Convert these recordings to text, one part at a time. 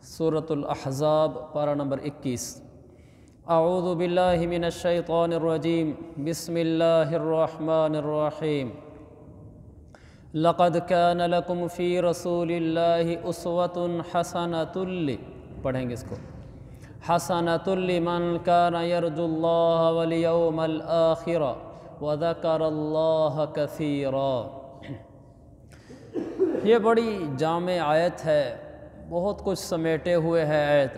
سورۃ الاحزاب پارہ نمبر 21۔ اعوذ باللہ من الشیطان الرجیم، بسم اللہ الرحمن الرحیم۔ لقد کان لکم فی رسول اللہ اسوۃ حسنۃ پڑھیں گے اس کو، حسنۃ لمن کان یرجو اللہ والیوم الآخر وذکر اللہ کثیرا۔ یہ بڑی جامع آیت ہے، بہت کچھ سمیٹے ہوئے ہے آیت،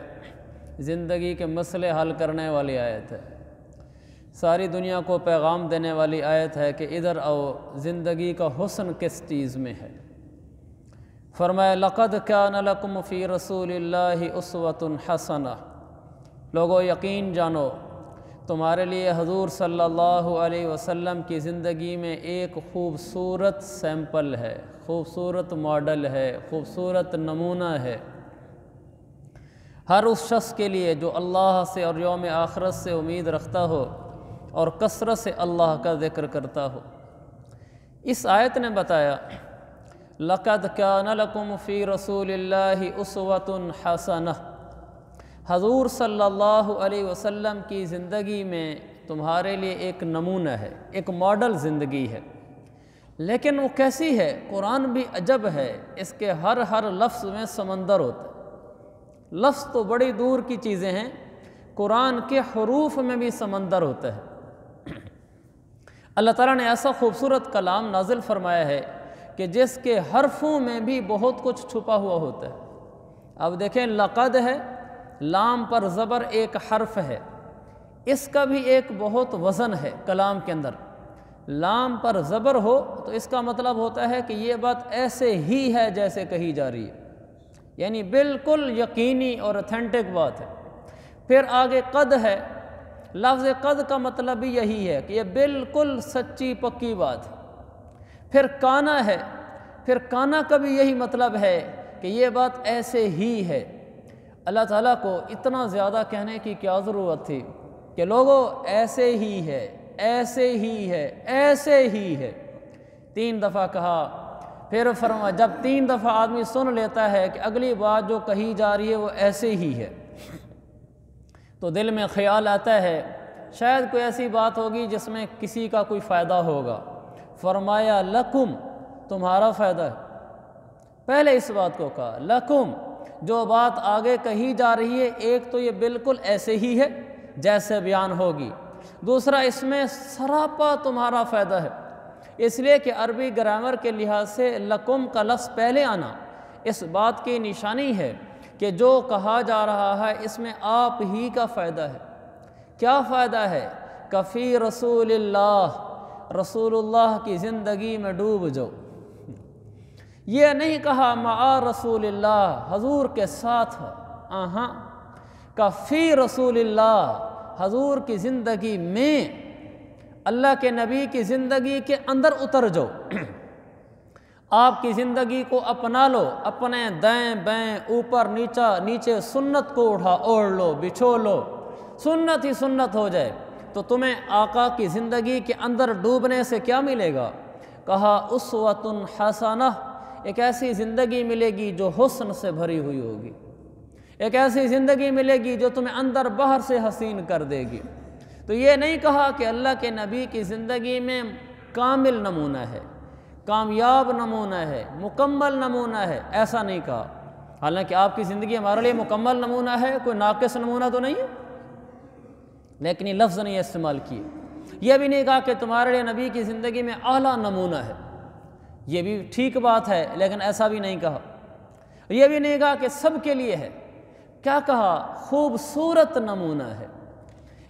زندگی کے مسئلے حل کرنے والی آیت ہے، ساری دنیا کو پیغام دینے والی آیت ہے کہ ادھر آؤ، زندگی کا حسن کس چیز میں ہے۔ فرمایا لقد کان لکم فی رسول اللہ اسوۃ حسنہ، لوگو یقین جانو تمہارے لیے حضور صلی اللہ علیہ وسلم کی زندگی میں ایک خوبصورت سیمپل ہے، خوبصورت ماڈل ہے، خوبصورت نمونہ ہے، ہر اس شخص کے لیے جو اللہ سے اور یوم آخرت سے امید رکھتا ہو اور کثرت سے اللہ کا ذکر کرتا ہو۔ اس آیت نے بتایا لقد کان لکم فی رسول اللہ اسوۃ حسنہ، حضور صلی اللہ علیہ وسلم کی زندگی میں تمہارے لیے ایک نمونہ ہے، ایک ماڈل زندگی ہے، لیکن وہ کیسی ہے؟ قرآن بھی عجب ہے، اس کے ہر لفظ میں سمندر ہوتا ہے۔ لفظ تو بڑی دور کی چیزیں ہیں، قرآن کے حروف میں بھی سمندر ہوتا ہے۔ اللہ تعالیٰ نے ایسا خوبصورت کلام نازل فرمایا ہے کہ جس کے حرفوں میں بھی بہت کچھ چھپا ہوا ہوتا ہے۔ اب دیکھیں لقد ہے، لام پر زبر ایک حرف ہے، اس کا بھی ایک بہت وزن ہے کلام کے اندر۔ لام پر زبر ہو تو اس کا مطلب ہوتا ہے کہ یہ بات ایسے ہی ہے جیسے کہی جا رہی ہے، یعنی بالکل یقینی اور اتھینٹک بات ہے۔ پھر آگے قد ہے، لفظ قد کا مطلب بھی یہی ہے کہ یہ بالکل سچی پکی بات ہے۔ پھر کانا ہے، پھر کانا کا بھی یہی مطلب ہے کہ یہ بات ایسے ہی ہے۔ اللہ تعالیٰ کو اتنا زیادہ کہنے کی کیا ضرورت تھی کہ لوگوں ایسے ہی ہے، ایسے ہی ہے، ایسے ہی ہے، 3 دفعہ کہا۔ پھر فرمایا جب 3 دفعہ آدمی سن لیتا ہے کہ اگلی بات جو کہی جا رہی ہے وہ ایسے ہی ہے، تو دل میں خیال آتا ہے شاید کوئی ایسی بات ہوگی جس میں کسی کا کوئی فائدہ ہوگا۔ فرمایا لکم، تمہارا فائدہ ہے۔ پہلے اس بات کو کہا لکم، جو بات آگے کہی جا رہی ہے ایک تو یہ بالکل ایسے ہی ہے جیسے بیان ہوگی، دوسرا اس میں سراپا تمہارا فائدہ ہے۔ اس لیے کہ عربی گرامر کے لحاظ سے لکم کا لفظ پہلے آنا اس بات کی نشانی ہے کہ جو کہا جا رہا ہے اس میں آپ ہی کا فائدہ ہے۔ کیا فائدہ ہے؟ کفی رسول اللہ، رسول اللہ کی زندگی میں ڈوب جاؤ۔ یہ نہیں کہا مع رسول اللہ، حضور کے ساتھ، کفی رسول اللہ، حضور کی زندگی میں، اللہ کے نبی کی زندگی کے اندر اتر جاؤ، آپ کی زندگی کو اپنا لو، اپنے دائیں بائیں اوپر نیچے سنت کو اوڑھ لو، بچھو لو، سنت ہی سنت ہو جائے تو تمہیں آقا کی زندگی کے اندر ڈوبنے سے کیا ملے گا؟ کہا اسوۃ حسنہ، ایک ایسی زندگی ملے گی جو حسن سے بھری ہوئی ہوگی، ایک ایسی زندگی ملے گی جو تمہیں اندر باہر سے حسین کر دے گی۔ تو یہ نہیں کہا کہ اللہ کے نبی کی زندگی میں کامل نمونہ ہے، کامیاب نمونہ ہے، مکمل نمونہ ہے، ایسا نہیں کہا۔ حالانکہ آپ کی زندگی ہمارے لیے مکمل نمونہ ہے، کوئی ناقص نمونہ تو نہیں ہے، لیکن یہ لفظ نہیں استعمال کیے۔ یہ بھی نہیں کہا کہ تمہارے لیے نبی کی زندگی میں اعلیٰ نمونہ ہے، یہ بھی ٹھیک بات ہے لیکن ایسا بھی نہیں کہا۔ یہ بھی نہیں کہا کہ سب کے لیے ہے، کیا کہا؟ خوبصورت نمونہ ہے،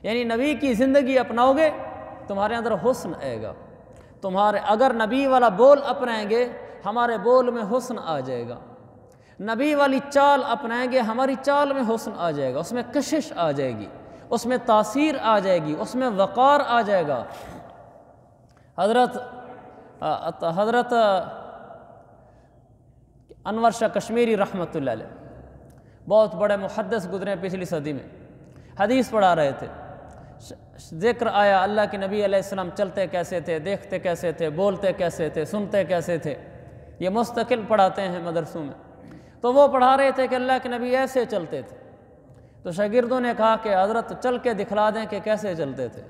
یعنی نبی کی زندگی اپناؤ گے تمہارے اندر حسن آئے گا، تمہارے اگر نبی والا بول اپنائیں گے ہمارے بول میں حسن آ جائے گا، نبی والی چال اپنائیں گے ہماری چال میں حسن آ جائے گا، اس میں کشش آ جائے گی، اس میں تاثیر آ جائے گی، اس میں وقار آ جائے گا۔ حضرت انور شاہ کشمیری رحمۃ اللہ علیہ بہت بڑے محدث گزرے پچھلی صدی میں، حدیث پڑھا رہے تھے، ذکر آیا اللہ کے نبی علیہ السلام چلتے کیسے تھے، دیکھتے کیسے تھے، بولتے کیسے تھے، سنتے کیسے تھے، یہ مستقل پڑھاتے ہیں مدرسوں میں۔ تو وہ پڑھا رہے تھے کہ اللہ کے نبی ایسے چلتے تھے۔ تو شاگردوں نے کہا کہ حضرت چل کے دکھلا دیں کہ کیسے چلتے تھے۔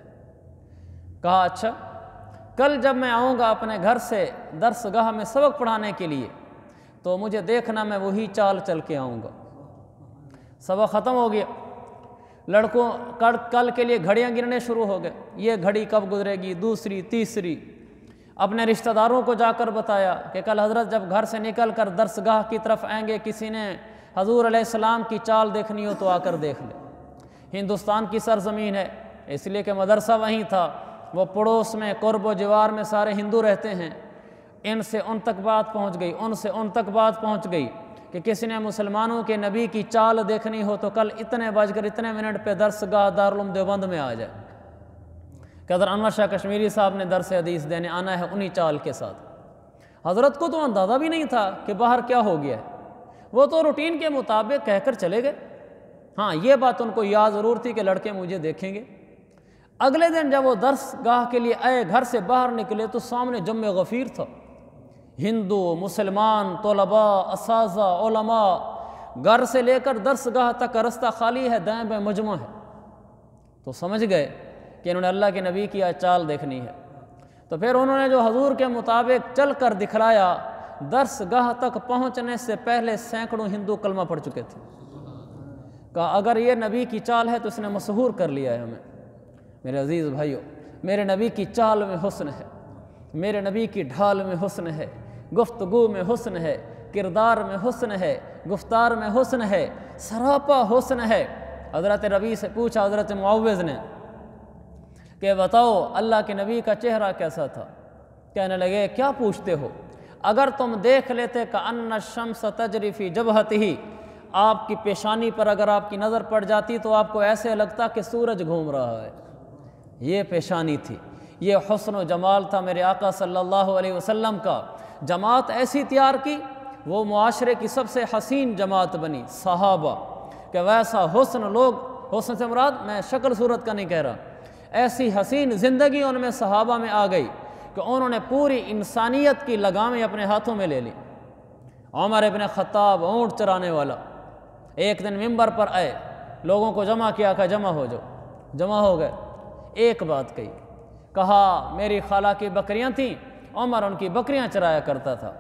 کہا اچھا، کل جب میں آؤں گا اپنے گھر سے درس گاہ میں سبق پڑھانے کے لیے تو مجھے دیکھنا میں وہی چال چل کے آؤں گا۔ سبق ختم ہو گیا، لڑکوں کل کے لیے گھڑیاں گننے شروع ہو گئے، یہ گھڑی کب گزرے گی، دوسری، تیسری۔ اپنے رشتہ داروں کو جا کر بتایا کہ کل حضرت جب گھر سے نکل کر درس گاہ کی طرف آئیں گے، کسی نے حضور علیہ السلام کی چال دیکھنی ہو تو آ کر دیکھ لے۔ ہندوستان کی سرزمین ہے، اس لیے کہ مدرسہ وہیں تھا، وہ پڑوس میں قرب و جوار میں سارے ہندو رہتے ہیں، ان سے ان تک بات پہنچ گئی، ان سے ان تک بات پہنچ گئی کہ کسی نے مسلمانوں کے نبی کی چال دیکھنی ہو تو کل اتنے بج کر اتنے منٹ پہ درس گاہ دارالعلوم دیوبند میں آ جائے۔ قدر انور شاہ کشمیری صاحب نے درس حدیث دینے آنا ہے انہی چال کے ساتھ۔ حضرت کو تو اندازہ بھی نہیں تھا کہ باہر کیا ہو گیا ہے، وہ تو روٹین کے مطابق کہہ کر چلے گئے۔ ہاں یہ بات ان کو یاد ضرور تھی کہ لڑکے مجھے دیکھیں گے۔ اگلے دن جب وہ درس گاہ کے لیے آئے، گھر سے باہر نکلے تو سامنے جمع غفیر تھا، ہندو، مسلمان، طلباء، اساتذہ، علماء، گھر سے لے کر درس گاہ تک کا رستہ خالی ہے، دائیں بائیں مجمع ہے۔ تو سمجھ گئے کہ انہوں نے اللہ کے نبی کی چال دیکھنی ہے۔ تو پھر انہوں نے جو حضور کے مطابق چل کر دکھلایا، درس گاہ تک پہنچنے سے پہلے سینکڑوں ہندو کلمہ پڑھ چکے تھے۔ کہا اگر یہ نبی کی چال ہے تو اس نے مسحور کر لیا ہے ہمیں۔ میرے عزیز بھائیو، میرے نبی کی چال میں حسن ہے، میرے نبی کی ڈھال میں حسن ہے، گفتگو میں حسن ہے، کردار میں حسن ہے، گفتار میں حسن ہے، سراپا حسن ہے۔ حضرت ربیع سے پوچھا حضرت معوذ نے کہ بتاؤ اللہ کے نبی کا چہرہ کیسا تھا؟ کہنے لگے کیا پوچھتے ہو، اگر تم دیکھ لیتے کأن الشمس تجری فی جبہتہ، آپ کی پیشانی پر اگر آپ کی نظر پڑ جاتی تو آپ کو ایسے لگتا کہ سورج گھوم رہا ہے۔ یہ پیشانی تھی، یہ حسن و جمال تھا میرے آقا صلی اللہ علیہ وسلم کا۔ جماعت ایسی تیار کی، وہ معاشرے کی سب سے حسین جماعت بنی، صحابہ، کہ ویسا حسن، لوگ حسن سے مراد میں شکل صورت کا نہیں کہہ رہا، ایسی حسین زندگی ان میں صحابہ میں آ گئی کہ انہوں نے پوری انسانیت کی لگامیں اپنے ہاتھوں میں لے لی۔ عمر ابن خطاب، اونٹ چرانے والا، ایک دن منبر پر آئے، لوگوں کو جمع کیا، کہا جمع ہو جاؤ، جمع ہو گئے۔ ایک بات کہی، کہا میری خالہ کی بکریاں تھیں، عمر ان کی بکریاں چرایا کرتا تھا،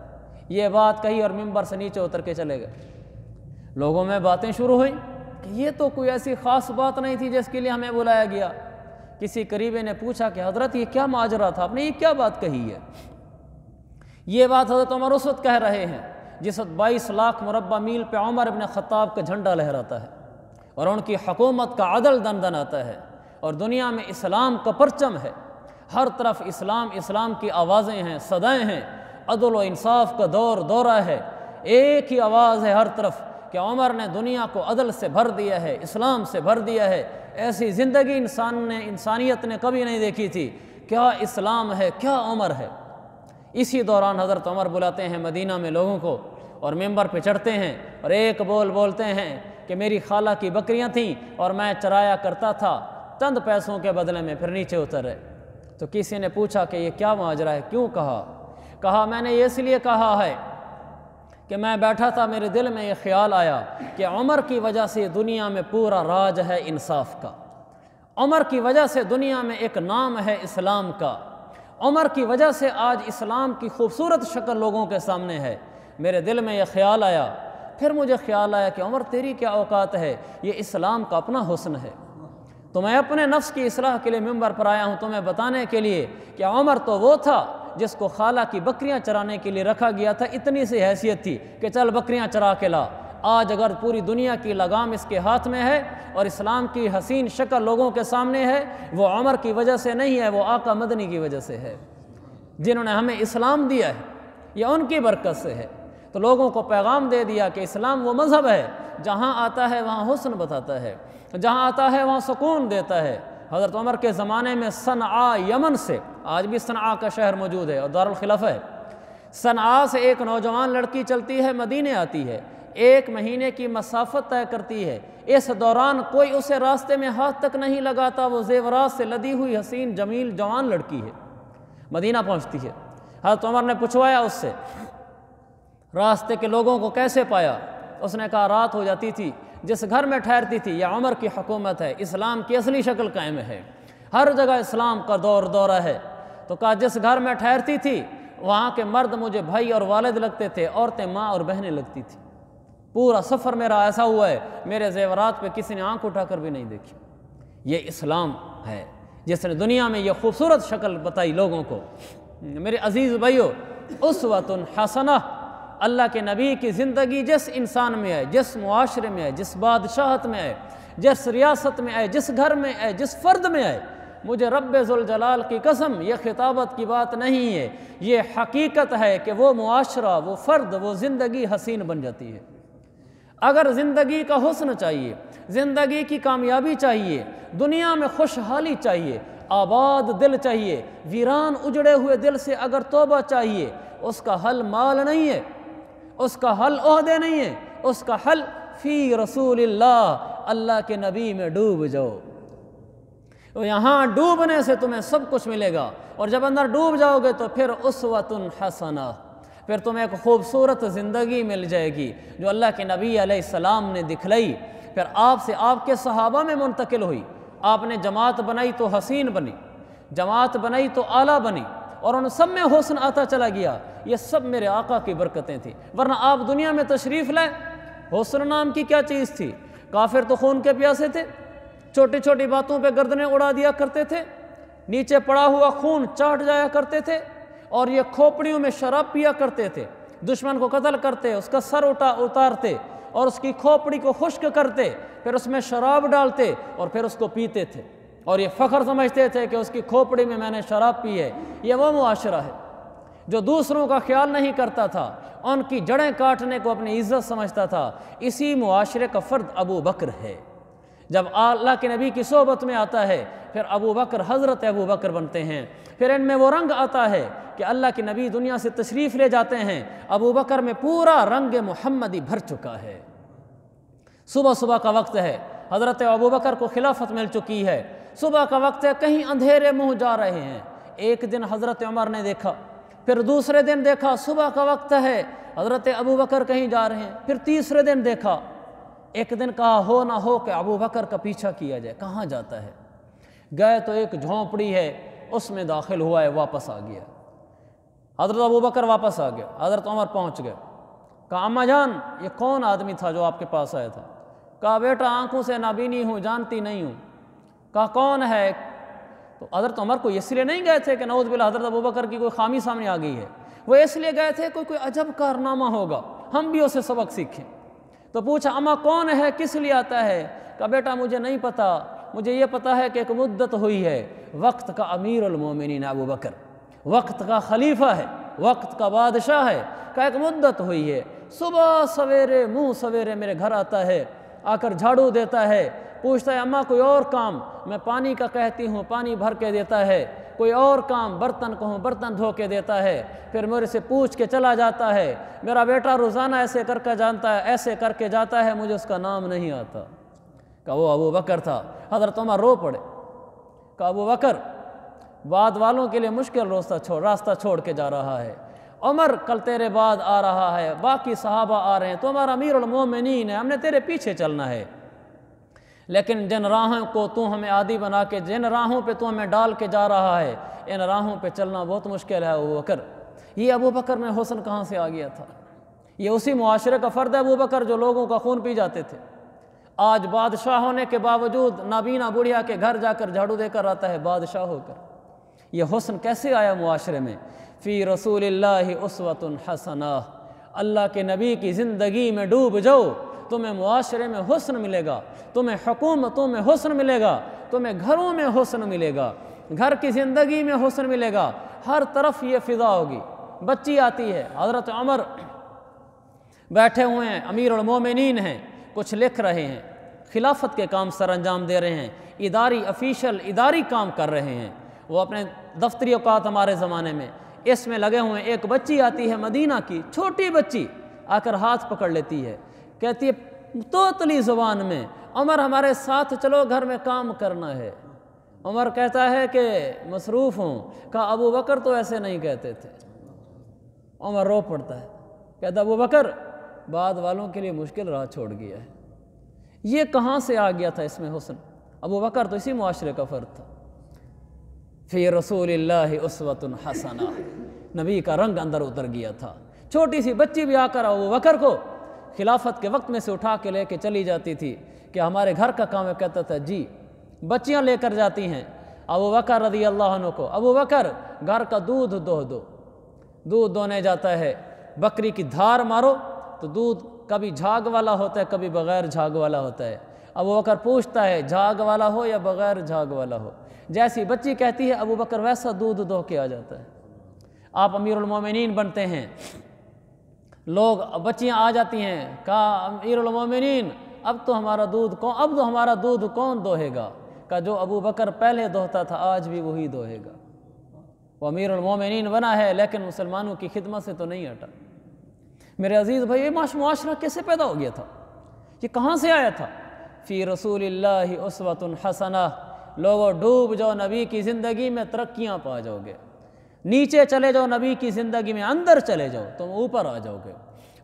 یہ بات کہی اور منبر سے نیچے اتر کے چلے گئے۔ لوگوں میں باتیں شروع ہوئیں کہ یہ تو کوئی ایسی خاص بات نہیں تھی جس کے لیے ہمیں بلایا گیا۔ کسی قریبی نے پوچھا کہ حضرت یہ کیا ماجرا تھا، آپ نے یہ کیا بات کہی ہے؟ یہ بات حضرت عمر اس وقت کہہ رہے ہیں جس وقت 22 لاکھ مربع میل پہ عمر ابن خطاب کا جھنڈا لہراتا ہے اور ان کی حکومت کا عدل دن آتا ہے اور دنیا میں اسلام کا پرچم ہے، ہر طرف اسلام، اسلام کی آوازیں ہیں، صدائیں ہیں، عدل و انصاف کا دورہ ہے، ایک ہی آواز ہے ہر طرف کہ عمر نے دنیا کو عدل سے بھر دیا ہے، اسلام سے بھر دیا ہے، ایسی زندگی انسانیت نے کبھی نہیں دیکھی تھی، کیا اسلام ہے، کیا عمر ہے۔ اسی دوران حضرت عمر بلاتے ہیں مدینہ میں لوگوں کو اور ممبر پہ چڑھتے ہیں اور ایک بولتے ہیں کہ میری خالہ کی بکریاں تھیں اور میں چرایا کرتا تھا چند پیسوں کے بدلے میں، پھر نیچے اترے۔ تو کسی نے پوچھا کہ یہ کیا ماجرا ہے، کیوں کہا میں نے یہ اس لیے کہا ہے کہ میں بیٹھا تھا، میرے دل میں یہ خیال آیا کہ عمر کی وجہ سے دنیا میں پورا راج ہے انصاف کا، عمر کی وجہ سے دنیا میں ایک نام ہے اسلام کا، عمر کی وجہ سے آج اسلام کی خوبصورت شکل لوگوں کے سامنے ہے۔ میرے دل میں یہ خیال آیا، پھر مجھے خیال آیا کہ عمر تیری کیا اوقات ہے، یہ اسلام کا اپنا حسن ہے، تو میں اپنے نفس کی اصلاح کے لیے ممبر پر آیا ہوں تمہیں بتانے کے لیے کہ عمر تو وہ تھا جس کو خالہ کی بکریاں چرانے کے لیے رکھا گیا تھا، اتنی سی حیثیت تھی کہ چل بکریاں چرا کے لا۔ آج اگر پوری دنیا کی لگام اس کے ہاتھ میں ہے اور اسلام کی حسین شکل لوگوں کے سامنے ہے، وہ عمر کی وجہ سے نہیں ہے، وہ آقا مدنی کی وجہ سے ہے، جنہوں نے ہمیں اسلام دیا ہے، یہ ان کی برکت سے ہے۔ تو لوگوں کو پیغام دے دیا کہ اسلام وہ مذہب ہے جہاں آتا ہے وہاں حسن بتاتا ہے، جہاں آتا ہے وہاں سکون دیتا ہے۔ حضرت عمر کے زمانے میں صنعاء یمن سے، آج بھی صنعاء کا شہر موجود ہے اور دارالخلافہ ہے، صنعاء سے ایک نوجوان لڑکی چلتی ہے، مدینے آتی ہے، 1 مہینے کی مسافت طے کرتی ہے، اس دوران کوئی اسے راستے میں ہاتھ تک نہیں لگاتا، وہ زیورات سے لدی ہوئی حسین جمیل جوان لڑکی ہے، مدینہ پہنچتی ہے۔ حضرت عمر نے پوچھوایا اس سے راستے کے لوگوں کو کیسے پایا، اس نے کہا رات ہو جاتی تھی، جس گھر میں ٹھہرتی تھی، یہ عمر کی حکومت ہے، اسلام کی اصلی شکل قائم ہے، ہر جگہ اسلام کا دورہ ہے۔ تو کہا جس گھر میں ٹھہرتی تھی وہاں کے مرد مجھے بھائی اور والد لگتے تھے، عورتیں ماں اور بہنیں لگتی تھیں۔ پورا سفر میرا ایسا ہوا ہے میرے زیورات پہ کسی نے آنکھ اٹھا کر بھی نہیں دیکھی۔ یہ اسلام ہے جس نے دنیا میں یہ خوبصورت شکل بتائی لوگوں کو۔ میرے عزیز بھائیو، اسوۃ حسنہ، اللہ کے نبی کی زندگی جس انسان میں ہے، جس معاشرے میں ہے، جس بادشاہت میں ہے، جس ریاست میں ہے، جس گھر میں ہے، جس فرد میں ہے، مجھے رب ذوالجلال کی قسم یہ خطابت کی بات نہیں ہے، یہ حقیقت ہے کہ وہ معاشرہ، وہ فرد، وہ زندگی حسین بن جاتی ہے۔ اگر زندگی کا حسن چاہیے، زندگی کی کامیابی چاہیے، دنیا میں خوشحالی چاہیے، آباد دل چاہیے، ویران اجڑے ہوئے دل سے اگر توبہ چاہیے، اس کا حل مال نہیں ہے، اس کا حل عہدے نہیں ہے، اس کا حل فی رسول اللہ، اللہ کے نبی میں ڈوب جاؤ۔ یہاں ڈوبنے سے تمہیں سب کچھ ملے گا، اور جب اندر ڈوب جاؤ گے تو پھر اسوۃ حسنہ، پھر تمہیں ایک خوبصورت زندگی مل جائے گی جو اللہ کے نبی علیہ السلام نے دکھلائی، پھر آپ سے آپ کے صحابہ میں منتقل ہوئی۔ آپ نے جماعت بنائی تو حسین بنی، جماعت بنائی تو اعلیٰ بنی، اور ان سب میں حسن آتا چلا گیا۔ یہ سب میرے آقا کی برکتیں تھیں، ورنہ آپ دنیا میں تشریف لائے، حسن نام کی کیا چیز تھی؟ کافر تو خون کے پیاسے تھے، چھوٹی چھوٹی باتوں پہ گردنیں اڑا دیا کرتے تھے، نیچے پڑا ہوا خون چاٹ جایا کرتے تھے، اور یہ کھوپڑیوں میں شراب پیا کرتے تھے، دشمن کو قتل کرتے، اس کا سر اتارتے اور اس کی کھوپڑی کو خشک کرتے، پھر اس میں شراب ڈالتے اور پھر اس کو پیتے تھے، اور یہ فخر سمجھتے تھے کہ اس کی کھوپڑی میں نے شراب پی ہے۔ یہ وہ معاشرہ ہے جو دوسروں کا خیال نہیں کرتا تھا، ان کی جڑیں کاٹنے کو اپنی عزت سمجھتا تھا۔ اسی معاشرے کا فرد ابو بکر ہے۔ جب اللہ کے نبی کی صحبت میں آتا ہے پھر ابو بکر حضرت ابو بکر بنتے ہیں، پھر ان میں وہ رنگ آتا ہے کہ اللہ کے نبی دنیا سے تشریف لے جاتے ہیں، ابو بکر میں پورا رنگ محمدی بھر چکا ہے۔ صبح صبح کا وقت ہے، حضرت ابو بکر کو خلافت مل چکی ہے، صبح کا وقت ہے، کہیں اندھیرے منہ جا رہے ہیں۔ ایک دن حضرت عمر نے دیکھا، پھر دوسرے دن دیکھا صبح کا وقت ہے، حضرت ابو بکر کہیں جا رہے ہیں، پھر تیسرے دن دیکھا۔ ایک دن کہا ہو نہ ہو کہ ابو بکر کا پیچھا کیا جائے، کہاں جاتا ہے؟ گئے تو ایک جھونپڑی ہے، اس میں داخل ہوا ہے، واپس آ گیا۔ حضرت ابو بکر واپس آ گیا، حضرت عمر پہنچ گئے، کہا اماں جان یہ کون آدمی تھا جو آپ کے پاس آیا تھا؟ کہا بیٹا آنکھوں سے نابینی ہوں، جانتی نہیں ہوں۔ کہا کون ہے؟ تو حضرت عمر کو اس لیے نہیں گئے تھے کہ نعوذ باللہ حضرت ابو بکر کی کوئی خامی سامنے آ گئی ہے، وہ اس لیے گئے تھے کوئی عجب کارنامہ ہوگا، ہم بھی اسے سبق سیکھیں۔ تو پوچھا اماں کون ہے، کس لیے آتا ہے؟ کہا بیٹا مجھے نہیں پتا، مجھے یہ پتا ہے کہ ایک مدت ہوئی ہے، وقت کا امیر المومنین ابو بکر، وقت کا خلیفہ ہے، وقت کا بادشاہ ہے، کہ ایک مدت ہوئی ہے، صبح سویرے منہ سویرے میرے گھر آتا ہے، آ کر جھاڑو دیتا ہے، پوچھتا ہے اماں کوئی اور کام؟ میں پانی کا کہتی ہوں، پانی بھر کے دیتا ہے، کوئی اور کام، برتن کہوں برتن دھو کے دیتا ہے، پھر میرے سے پوچھ کے چلا جاتا ہے، میرا بیٹا روزانہ ایسے کر کے جانتا ہے، ایسے کر کے جاتا ہے، مجھے اس کا نام نہیں آتا۔ کہ وہ ابو بکر تھا۔ حضرت عمر رو پڑے، کہ ابو بکر بعد والوں کے لیے مشکل راستہ چھوڑ کے جا رہا ہے، عمر کل تیرے بعد آ رہا ہے، باقی صحابہ آ رہے ہیں، تو ہمارا امیر المومنین ہے، ہم نے تیرے پیچھے چلنا ہے، لیکن جن راہوں کو تو ہمیں عادی بنا کے، جن راہوں پہ تو ہمیں ڈال کے جا رہا ہے، ان راہوں پہ چلنا بہت مشکل ہے ابو بکر۔ یہ ابو بکر میں حسن کہاں سے آ گیا تھا؟ یہ اسی معاشرے کا فرد ہے ابو بکر جو لوگوں کا خون پی جاتے تھے، آج بادشاہ ہونے کے باوجود نابینا بڑھیا کے گھر جا کر جھاڑو دے کر آتا ہے بادشاہ ہو کر۔ یہ حسن کیسے آیا معاشرے میں؟ فی رسول اللہ اسوۃ حسنہ، اللہ کے نبی کی زندگی میں ڈوب جاؤ، تمہیں معاشرے میں حسن ملے گا، تمہیں حکومتوں میں حسن ملے گا، تمہیں گھروں میں حسن ملے گا، گھر کی زندگی میں حسن ملے گا، ہر طرف یہ فضا ہوگی۔ بچی آتی ہے، حضرت عمر بیٹھے ہوئے ہیں، امیر المومنین ہیں، کچھ لکھ رہے ہیں، خلافت کے کام سر انجام دے رہے ہیں، اداری کام کر رہے ہیں، وہ اپنے دفتری اوقات ہمارے زمانے میں اس میں لگے ہوئے ہیں۔ ایک بچی آتی ہے مدینہ کی، چھوٹی بچی آ کر ہاتھ پکڑ لیتی ہے، کہتی ہے توتلی زبان میں عمر ہمارے ساتھ چلو، گھر میں کام کرنا ہے۔ عمر کہتا ہے کہ مصروف ہوں۔ کہا ابو بکر تو ایسے نہیں کہتے تھے۔ عمر رو پڑتا ہے، کہتا ابو بکر بعد والوں کے لیے مشکل راہ چھوڑ گیا ہے۔ یہ کہاں سے آ گیا تھا اس میں حسن؟ ابو بکر تو اسی معاشرے کا فرد تھا۔ فی رسول اللہ اسوۃ حسنہ، نبی کا رنگ اندر اتر گیا تھا۔ چھوٹی سی بچی بھی آ کر ابو بکر کو خلافت کے وقت میں سے اٹھا کے لے کے چلی جاتی تھی کہ ہمارے گھر کا کام ہے، کہتا تھا جی، بچیاں لے کر جاتی ہیں ابو بکر رضی اللہ عنہ کو، ابو بکر گھر کا دودھ دو، دودھ دونے جاتا ہے، بکری کی دھار مارو تو دودھ کبھی جھاگ والا ہوتا ہے، کبھی بغیر جھاگ والا ہوتا ہے۔ ابو بکر پوچھتا ہے جھاگ والا ہو یا بغیر جھاگ والا ہو؟ جیسی بچی کہتی ہے ابو بکر ویسا دودھ دو کے آ جاتا ہے۔ آپ امیر المومنین بنتے ہیں، لوگ بچیاں آ جاتی ہیں، کہا امیر المومنین اب تو ہمارا دودھ کون دوہے گا؟ کہ جو ابو بکر پہلے دوہتا تھا آج بھی وہی دوہے گا۔ وہ امیر المومنین بنا ہے لیکن مسلمانوں کی خدمت سے تو نہیں ہٹا۔ میرے عزیز بھائی، یہ معاشرہ کیسے پیدا ہو گیا تھا؟ یہ کہاں سے آیا تھا؟ فی رسول اللہ اسوۃ حسنہ۔ لوگوں ڈوب جاؤ نبی کی زندگی میں، ترقیاں پا جاؤ گے۔ نیچے چلے جاؤ نبی کی زندگی میں، اندر چلے جاؤ تم اوپر آ جاؤ گے۔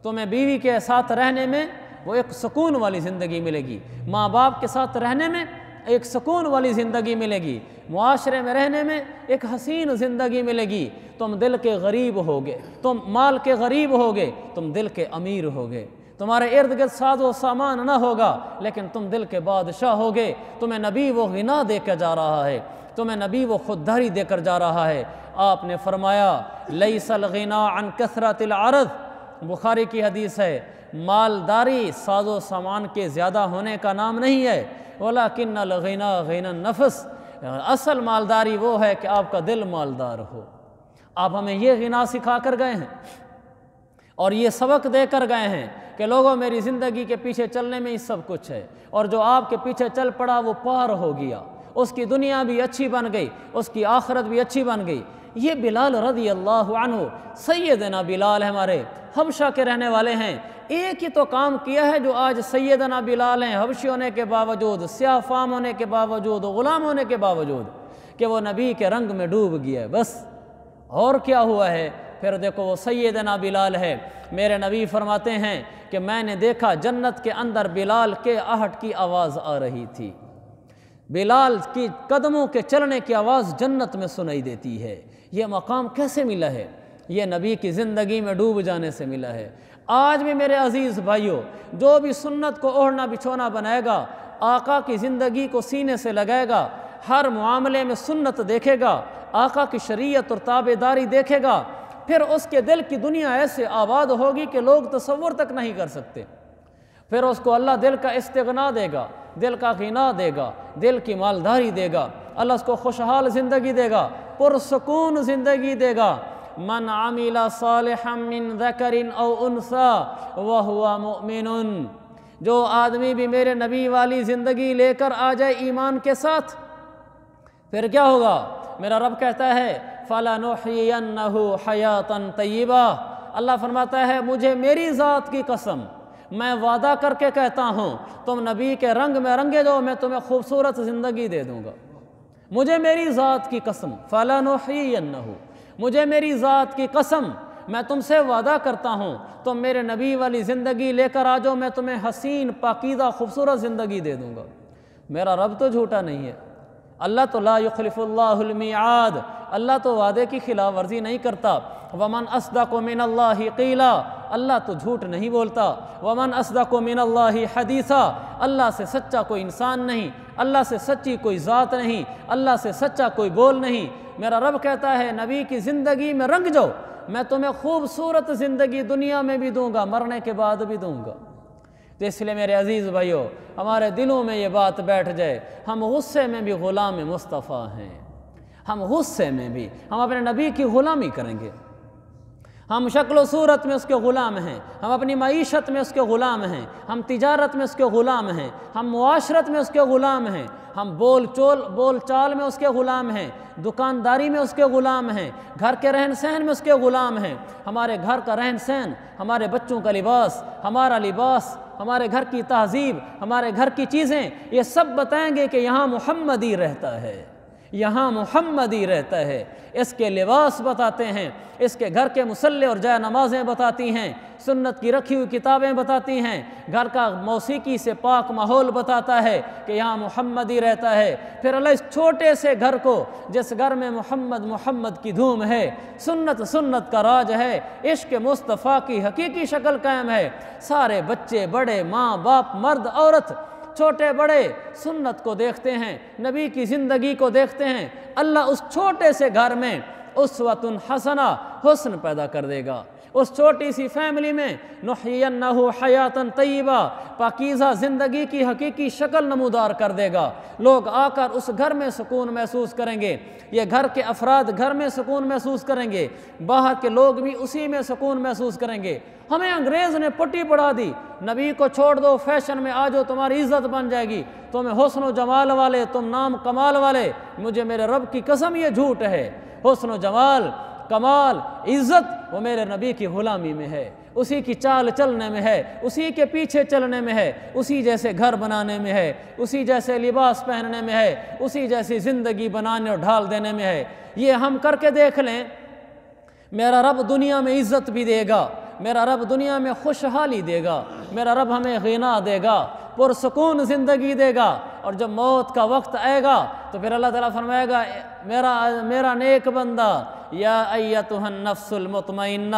تمہیں بیوی کے ساتھ رہنے میں وہ ایک سکون والی زندگی ملے گی، ماں باپ کے ساتھ رہنے میں ایک سکون والی زندگی ملے گی، معاشرے میں رہنے میں ایک حسین زندگی ملے گی۔ تم دل کے غریب ہوگے، تم مال کے غریب ہوگے، تم دل کے امیر ہوگے۔ تمہارے ارد گرد ساز و سامان نہ ہوگا لیکن تم دل کے بادشاہ ہوگے۔ تمہیں نبی وہ غنا دے کر جا رہا ہے، تمہیں نبی وہ خودداری دے کر جا رہا ہے۔ آپ نے فرمایا لیس الغنا عن کثرت العرض، بخاری کی حدیث ہے، مالداری ساز و سامان کے زیادہ ہونے کا نام نہیں ہے، ولیکن الغنا غنى النفس، اصل مالداری وہ ہے کہ آپ کا دل مالدار ہو۔ آپ ہمیں یہ غنا سکھا کر گئے ہیں اور یہ سبق دے کر گئے ہیں کہ لوگوں میری زندگی کے پیچھے چلنے میں ہی سب کچھ ہے، اور جو آپ کے پیچھے چل پڑا وہ پار ہو گیا، اس کی دنیا بھی اچھی بن گئی، اس کی آخرت بھی اچھی بن گئی۔ یہ بلال رضی اللہ عنہ، سیدنا بلال ہمارے حبشہ کے رہنے والے ہیں۔ ایک ہی تو کام کیا ہے جو آج سیدنا بلال ہیں، حبشی ہونے کے باوجود، سیاہ فام ہونے کے باوجود، غلام ہونے کے باوجود، کہ وہ نبی کے رنگ میں ڈوب گیا ہے، بس اور کیا ہوا ہے؟ پھر دیکھو وہ سیدنا بلال ہے۔ میرے نبی فرماتے ہیں کہ میں نے دیکھا جنت کے اندر بلال کے آہٹ کی آواز آ رہی تھی، بلال کی قدموں کے چلنے کی آواز جنت میں سنائی دیتی ہے۔ یہ مقام کیسے ملا ہے؟ یہ نبی کی زندگی میں ڈوب جانے سے ملا ہے۔ آج بھی میرے عزیز بھائیوں، جو بھی سنت کو اوڑھنا بچھونا بنائے گا، آقا کی زندگی کو سینے سے لگائے گا، ہر معاملے میں سنت دیکھے گا، آقا کی شریعت اور تابعداری دیکھے گا، پھر اس کے دل کی دنیا ایسے آباد ہوگی کہ لوگ تصور تک نہیں کر سکتے۔ پھر اس کو اللہ دل کا استغنا دے گا، دل کا غنا دے گا، دل کی مالداری دے گا، اللہ اس کو خوشحال زندگی دے گا، پرسکون زندگی دے گا۔ من عمل صالحا من ذکر او انثی وہو مؤمن، جو آدمی بھی میرے نبی والی زندگی لے کر آ جائے ایمان کے ساتھ، پھر کیا ہوگا؟ میرا رب کہتا ہے فَلَنُحْيِيَنَّهُ حَيَاةً طَيِّبَةً، اللہ فرماتا ہے مجھے میری ذات کی قسم، میں وعدہ کر کے کہتا ہوں تم نبی کے رنگ میں رنگے دو، میں تمہیں خوبصورت زندگی دے دوں گا۔ مجھے میری ذات کی قسم، فَلَنُحْيِيَنَّهُ، مجھے میری ذات کی قسم، میں تم سے وعدہ کرتا ہوں تم میرے نبی والی زندگی لے کر آ جاؤ، میں تمہیں حسین پاکیزہ خوبصورت زندگی دے دوں گا۔ میرا رب تو جھوٹا نہیں ہے، اللہ تو لا یخلف اللہ المیعاد، اللہ تو وعدے کی خلاف ورزی نہیں کرتا۔ ومن اصدق من اللہ قیلا، اللہ تو جھوٹ نہیں بولتا۔ ومن اصدق من اللہ حدیثا، اللہ سے سچا کوئی انسان نہیں، اللہ سے سچی کوئی ذات نہیں، اللہ سے سچا کوئی بول نہیں۔ میرا رب کہتا ہے نبی کی زندگی میں رنگ جاؤ، میں تمہیں خوبصورت زندگی دنیا میں بھی دوں گا، مرنے کے بعد بھی دوں گا۔ تو اس لیے میرے عزیز بھائیو، ہمارے دلوں میں یہ بات بیٹھ جائے، ہم غصے میں بھی غلام مصطفیٰ ہیں، ہم غصے میں بھی ہم اپنے نبی کی غلامی کریں گے، ہم شکل و صورت میں اس کے غلام ہیں، ہم اپنی معیشت میں اس کے غلام ہیں، ہم تجارت میں اس کے غلام ہیں، ہم معاشرت میں اس کے غلام ہیں، ہم بول چال میں اس کے غلام ہیں، دکانداری میں اس کے غلام ہیں، گھر کے رہن سہن میں اس کے غلام ہیں۔ ہمارے گھر کا رہن سہن، ہمارے بچوں کا لباس، ہمارا لباس، ہمارے گھر کی تہذیب، ہمارے گھر کی چیزیں، یہ سب بتائیں گے کہ یہاں محمدی رہتا ہے، یہاں محمد ہی رہتا ہے۔ اس کے لباس بتاتے ہیں، اس کے گھر کے مصلی اور جائے نمازیں بتاتی ہیں، سنت کی رکھی ہوئی کتابیں بتاتی ہیں، گھر کا موسیقی سے پاک ماحول بتاتا ہے کہ یہاں محمد ہی رہتا ہے۔ پھر اللہ اس چھوٹے سے گھر کو، جس گھر میں محمد کی دھوم ہے، سنت کا راج ہے، عشق مصطفیٰ کی حقیقی شکل قائم ہے، سارے بچے بڑے، ماں باپ، مرد عورت، چھوٹے بڑے سنت کو دیکھتے ہیں، نبی کی زندگی کو دیکھتے ہیں۔ اللہ اس چھوٹے سے گھر میں اسوۃ حسنہ، حسن پیدا کر دے گا۔ اس چھوٹی سی فیملی میں نحیینہ حیاتاً طیبہ، پاکیزہ زندگی کی حقیقی شکل نمودار کر دے گا۔ لوگ آ کر اس گھر میں سکون محسوس کریں گے، یہ گھر کے افراد گھر میں سکون محسوس کریں گے، باہر کے لوگ بھی اسی میں سکون محسوس کریں گے۔ ہمیں انگریز نے پٹی پڑھا دی، نبی کو چھوڑ دو، فیشن میں آ جاؤ، تمہاری عزت بن جائے گی، تمہیں حسن و جمال والے، تم نام کمال والے۔ مجھے میرے رب کی قسم یہ جھوٹ ہے۔ حسن و جمال، کمال، عزت وہ میرے نبی کی غلامی میں ہے، اسی کی چال چلنے میں ہے، اسی کے پیچھے چلنے میں ہے، اسی جیسے گھر بنانے میں ہے، اسی جیسے لباس پہننے میں ہے، اسی جیسی زندگی بنانے اور ڈھال دینے میں ہے۔ یہ ہم کر کے دیکھ لیں، میرا رب دنیا میں عزت بھی دے گا، میرا رب دنیا میں خوشحالی دے گا، میرا رب ہمیں غنا دے گا، پرسکون زندگی دے گا، اور جب موت کا وقت آئے گا تو پھر اللہ تعالیٰ فرمائے گا میرا نیک بندہ، یا ایتھا النفس المطمئنہ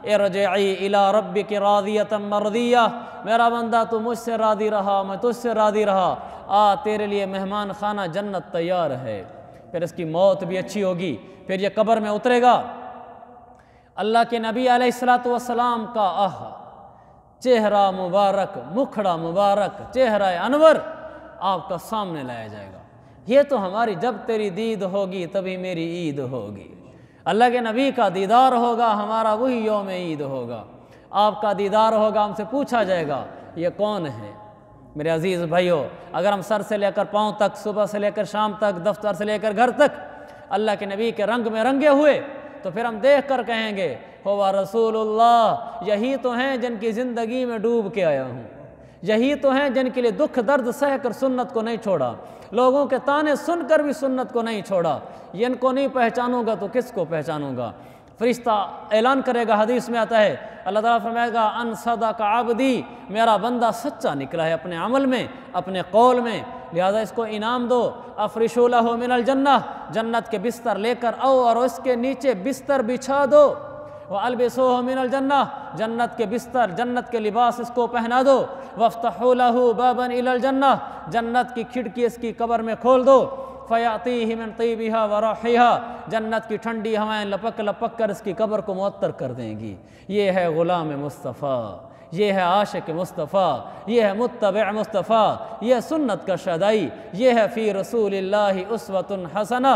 ارجعی الی ربک راضیۃ مرضیہ، میرا بندہ تو مجھ سے راضی رہا، میں تجھ سے راضی رہا، تیرے لیے مہمان خانہ جنت تیار ہے۔ پھر اس کی موت بھی اچھی ہوگی، پھر یہ قبر میں اترے گا۔ اللہ کے نبی علیہ السلام کا چہرہ مبارک، مکھڑا مبارک، چہرہ انور آپ کا سامنے لایا جائے گا۔ یہ تو ہماری جب تیری دید ہوگی تبھی میری عید ہوگی۔ اللہ کے نبی کا دیدار ہوگا، ہمارا وہی یوم عید ہوگا۔ آپ کا دیدار ہوگا، ہم سے پوچھا جائے گا یہ کون ہے؟ میرے عزیز بھائیو، اگر ہم سر سے لے کر پاؤں تک، صبح سے لے کر شام تک، دفتر سے لے کر گھر تک اللہ کے نبی کے رنگ میں رنگے ہوئے تو پھر ہم دیکھ کر کہیں گے ہوا رسول اللہ، یہی تو ہیں جن کی زندگی میں ڈوب کے آیا ہوں، یہی تو ہیں جن کے لیے دکھ درد سہ کر سنت کو نہیں چھوڑا، لوگوں کے تانے سن کر بھی سنت کو نہیں چھوڑا۔ ان کو نہیں پہچانوں گا تو کس کو پہچانوں گا؟ فرشتہ اعلان کرے گا، حدیث میں آتا ہے، اللہ تعالیٰ فرمائے گا ان صدق عبدی، میرا بندہ سچا نکلا ہے اپنے عمل میں، اپنے قول میں، لہذا اس کو انعام دو۔ افرشوا لہ من الجنہ، جنت کے بستر لے کر آؤ اور اس کے نیچے بستر بچھا دو۔ وَأَلْبِسُوهُ مِنَ الْجَنَّةِ، جنت کے بستر، جنت کے لباس اس کو پہنا دو۔ وَافْتَحُوا لَهُ بَابًا إِلَى الْجَنَّةِ، جنت کی کھڑکی اس کی قبر میں کھول دو۔ فَيَأْتِيهِ مِنْ طِيبِهَا وَرَائِحِهَا، جنت کی ٹھنڈی ہوائیں لپک لپک کر اس کی قبر کو معطر کر دیں گی۔ یہ ہے غلام مصطفیٰ، یہ ہے عاشق مصطفیٰ، یہ ہے متبع مصطفیٰ، یہ سنت کا شادائی، یہ ہے فی رسول اللہ اسوۃ حسنہ۔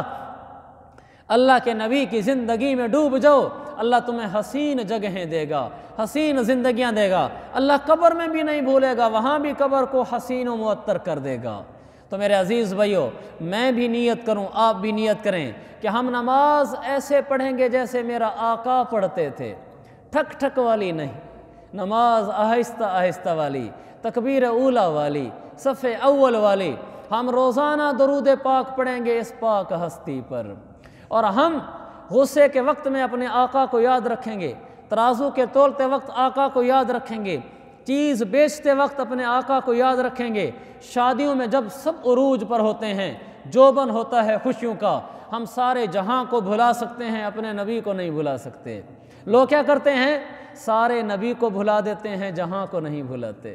اللہ کے نبی کی زندگی میں ڈوب جاؤ، اللہ تمہیں حسین جگہیں دے گا، حسین زندگیاں دے گا۔ اللہ قبر میں بھی نہیں بھولے گا، وہاں بھی قبر کو حسین و معطر کر دے گا۔ تو میرے عزیز بھائیو، میں بھی نیت کروں، آپ بھی نیت کریں کہ ہم نماز ایسے پڑھیں گے جیسے میرا آقا پڑھتے تھے، ٹھک ٹھک والی نہیں، نماز آہستہ آہستہ والی، تکبیر اولا والی، صف اول والی۔ ہم روزانہ درود پاک پڑھیں گے اس پاک ہستی پر، اور ہم غصے کے وقت میں اپنے آقا کو یاد رکھیں گے، ترازو کے تولتے وقت آقا کو یاد رکھیں گے، چیز بیچتے وقت اپنے آقا کو یاد رکھیں گے، شادیوں میں جب سب عروج پر ہوتے ہیں، جوبن ہوتا ہے خوشیوں کا، ہم سارے جہاں کو بھلا سکتے ہیں، اپنے نبی کو نہیں بھلا سکتے۔ لوگ کیا کرتے ہیں؟ سارے نبی کو بھلا دیتے ہیں، جہاں کو نہیں بھلاتے۔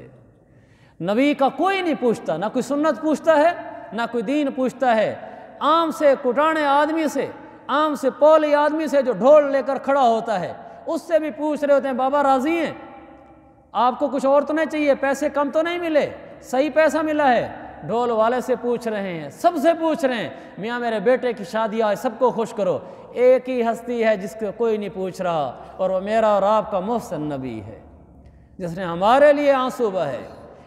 نبی کا کوئی نہیں پوچھتا، نہ کوئی سنت پوچھتا ہے، نہ کوئی دین پوچھتا ہے۔ عام سے کٹانے آدمی سے، عام سے پولی آدمی سے جو ڈھول لے کر کھڑا ہوتا ہے، اس سے بھی پوچھ رہے ہوتے ہیں بابا راضی ہیں؟ آپ کو کچھ اور تو نہیں چاہیے؟ پیسے کم تو نہیں ملے؟ صحیح پیسہ ملا ہے؟ ڈھول والے سے پوچھ رہے ہیں، سب سے پوچھ رہے ہیں میاں میرے بیٹے کی شادی آئے، سب کو خوش کرو۔ ایک ہی ہستی ہے جس کو کوئی نہیں پوچھ رہا، اور وہ میرا اور آپ کا محسن نبی ہے، جس نے ہمارے لیے آنسو بہائے،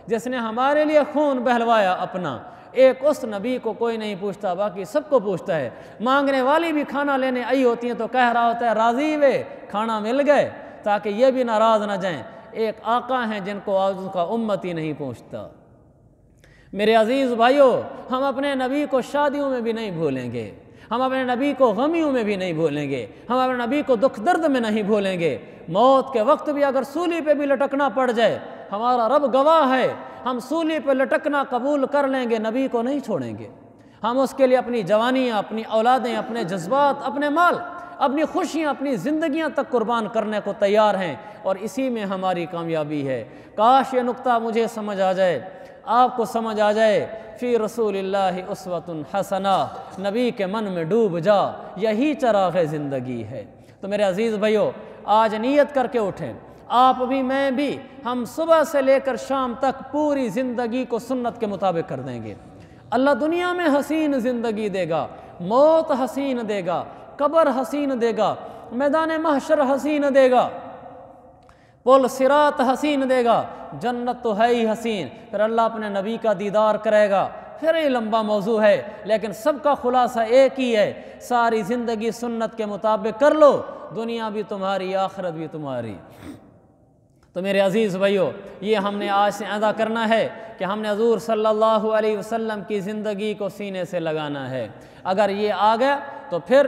جس نے ہمارے لیے خون بہلوایا اپنا۔ ایک اس نبی کو کوئی نہیں پوچھتا، باقی سب کو پوچھتا ہے۔ مانگنے والی بھی کھانا لینے آئی ہوتی ہیں تو کہہ رہا ہوتا ہے راضی وے، کھانا مل گئے، تاکہ یہ بھی ناراض نہ جائیں۔ ایک آقا ہیں جن کو آج کا امت ہی نہیں پوچھتا۔ میرے عزیز بھائیوں، ہم اپنے نبی کو شادیوں میں بھی نہیں بھولیں گے، ہم اپنے نبی کو غمیوں میں بھی نہیں بھولیں گے، ہم اپنے نبی کو دکھ درد میں نہیں بھولیں گے۔ موت کے وقت بھی اگر سولی پہ بھی لٹکنا پڑ جائے، ہمارا رب گواہ ہے، ہم سولی پہ لٹکنا قبول کر لیں گے، نبی کو نہیں چھوڑیں گے۔ ہم اس کے لیے اپنی جوانیاں، اپنی اولادیں، اپنے جذبات، اپنے مال، اپنی خوشیاں، اپنی زندگیاں تک قربان کرنے کو تیار ہیں، اور اسی میں ہماری کامیابی ہے۔ کاش یہ نقطہ مجھے سمجھ آ جائے، آپ کو سمجھ آ جائے۔ فی رسول اللہ اسوۃ حسنہ، نبی کے من میں ڈوب جا، یہی چراغ زندگی ہے۔ تو میرے عزیز بھائیو، آج نیت کر کے اٹھیں، آپ بھی میں بھی، ہم صبح سے لے کر شام تک پوری زندگی کو سنت کے مطابق کر دیں گے۔ اللہ دنیا میں حسین زندگی دے گا، موت حسین دے گا، قبر حسین دے گا، میدان محشر حسین دے گا، پل صراط حسین دے گا، جنت تو ہے ہی حسین، پھر اللہ اپنے نبی کا دیدار کرے گا۔ پھر یہ لمبا موضوع ہے، لیکن سب کا خلاصہ ایک ہی ہے، ساری زندگی سنت کے مطابق کر لو، دنیا بھی تمہاری، آخرت بھی تمہاری۔ تو میرے عزیز بھائیو، یہ ہم نے آج سے ادا کرنا ہے کہ ہم نے حضور صلی اللہ علیہ وسلم کی زندگی کو سینے سے لگانا ہے۔ اگر یہ آ گیا تو پھر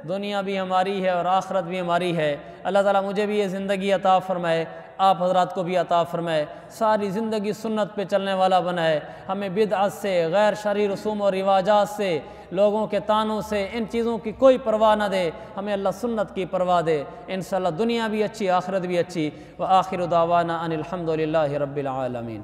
دنیا بھی ہماری ہے اور آخرت بھی ہماری ہے۔ اللہ تعالیٰ مجھے بھی یہ زندگی عطا فرمائے، آپ حضرات کو بھی عطا فرمائے، ساری زندگی سنت پہ چلنے والا بنائے، ہمیں بدعت سے، غیر شرعی رسوم و رواجات سے، لوگوں کے طعنوں سے، ان چیزوں کی کوئی پرواہ نہ دے، ہمیں اللہ سنت کی پرواہ دے، انشاءاللہ دنیا بھی اچھی، آخرت بھی اچھی۔ وآخر دعوانا ان الحمد للہ رب العالمین۔